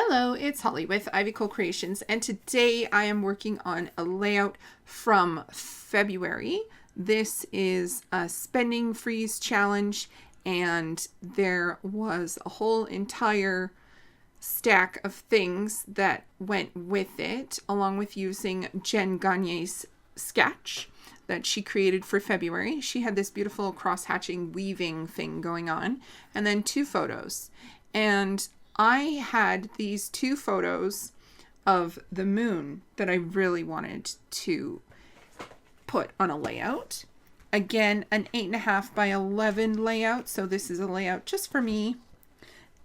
Hello, it's Holly with Ivy Cole Creations, and today I am working on a layout from February. This is a spending freeze challenge, and there was a whole entire stack of things that went with it, along with using Jen Gagne's sketch that she created for February. She had this beautiful cross-hatching weaving thing going on, and then 2 photos. And I had these 2 photos of the moon that I really wanted to put on a layout. Again, an 8.5 by 11 layout. So this is a layout just for me.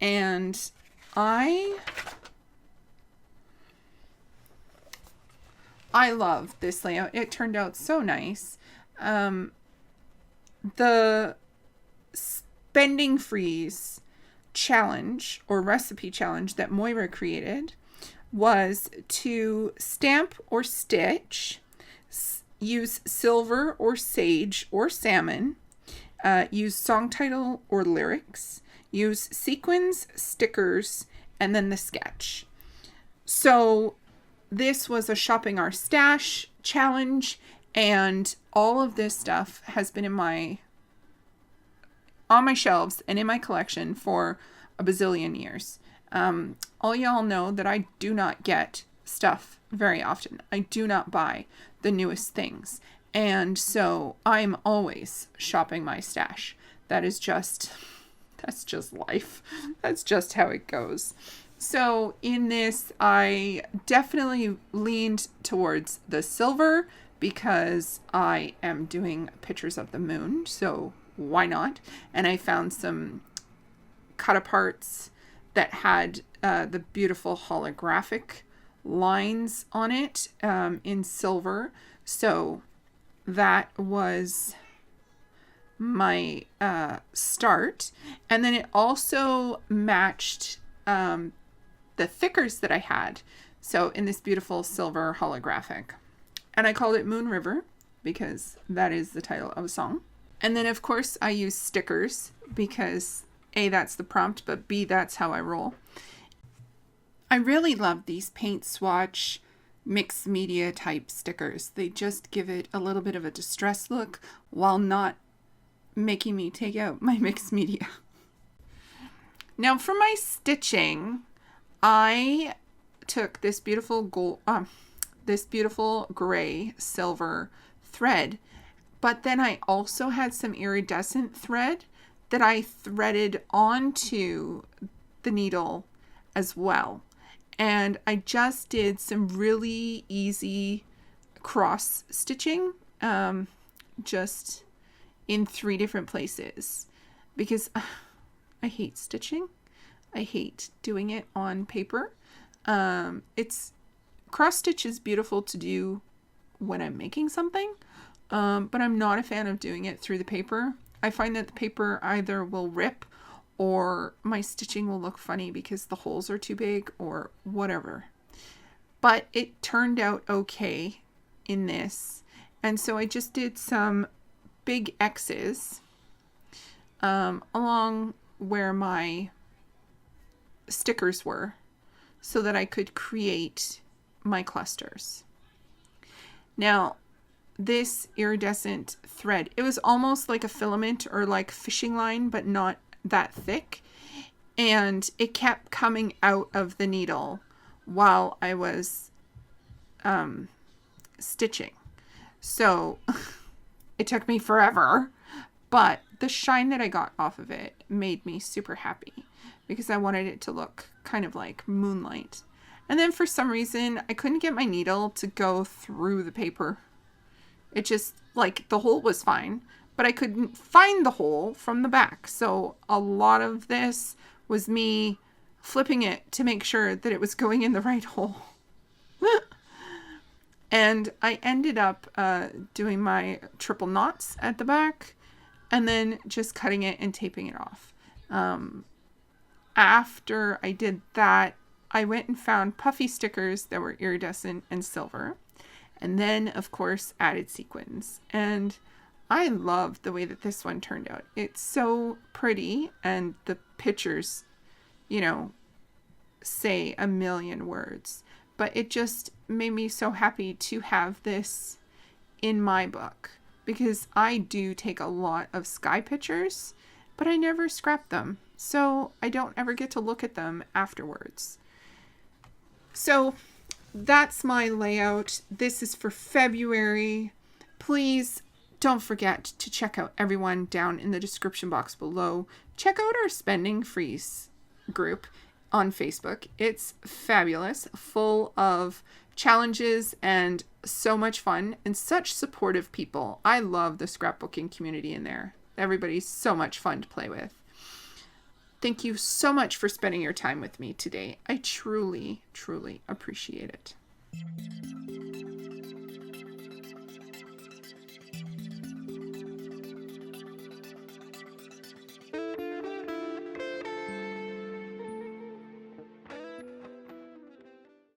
And I love this layout. It turned out so nice. The spending freeze challenge or recipe challenge that Moira created was to stamp or stitch, use silver or sage or salmon, use song title or lyrics, use sequins, stickers, and then the sketch. So this was a shopping our stash challenge, and all of this stuff has been on my shelves and in my collection for a bazillion years. All y'all know that I do not get stuff very often. I do not buy the newest things. And so I'm always shopping my stash. That's just life. That's just how it goes. So in this, I definitely leaned towards the silver because I am doing pictures of the moon. So why not? And I found some cut aparts that had the beautiful holographic lines on it in silver. So that was my start. And then it also matched the thickers that I had. So in this beautiful silver holographic. And I called it Moon River because that is the title of a song. And then, of course, I use stickers because A, that's the prompt, but B, that's how I roll. I really love these paint swatch mixed media type stickers. They just give it a little bit of a distressed look while not making me take out my mixed media. Now, for my stitching, I took this beautiful gray silver thread. But then I also had some iridescent thread that I threaded onto the needle as well. And I just did some really easy cross stitching, just in 3 different places. Because I hate stitching. I hate doing it on paper. Cross stitch is beautiful to do when I'm making something. But I'm not a fan of doing it through the paper. I find that the paper either will rip or my stitching will look funny because the holes are too big or whatever. But it turned out okay in this. And so I just did some big X's along where my stickers were so that I could create my clusters. Now, this iridescent thread, it was almost like a filament or like fishing line, but not that thick. And it kept coming out of the needle while I was stitching. So it took me forever, but the shine that I got off of it made me super happy because I wanted it to look kind of like moonlight. And then for some reason, I couldn't get my needle to go through the paper. It just, like, the hole was fine, but I couldn't find the hole from the back. So a lot of this was me flipping it to make sure that it was going in the right hole. And I ended up doing my triple knots at the back and then just cutting it and taping it off. After I did that, I went and found puffy stickers that were iridescent and silver. And then, of course, added sequins. And I love the way that this one turned out. It's so pretty, and the pictures, say a million words, but it just made me so happy to have this in my book, because I do take a lot of sky pictures, but I never scrap them, so I don't ever get to look at them afterwards. So that's my layout. This is for February. Please don't forget to check out everyone down in the description box below. Check out our Spending Freeze group on Facebook. It's fabulous, full of challenges and so much fun and such supportive people. I love the scrapbooking community in there. Everybody's so much fun to play with. Thank you so much for spending your time with me today. I truly, truly appreciate it.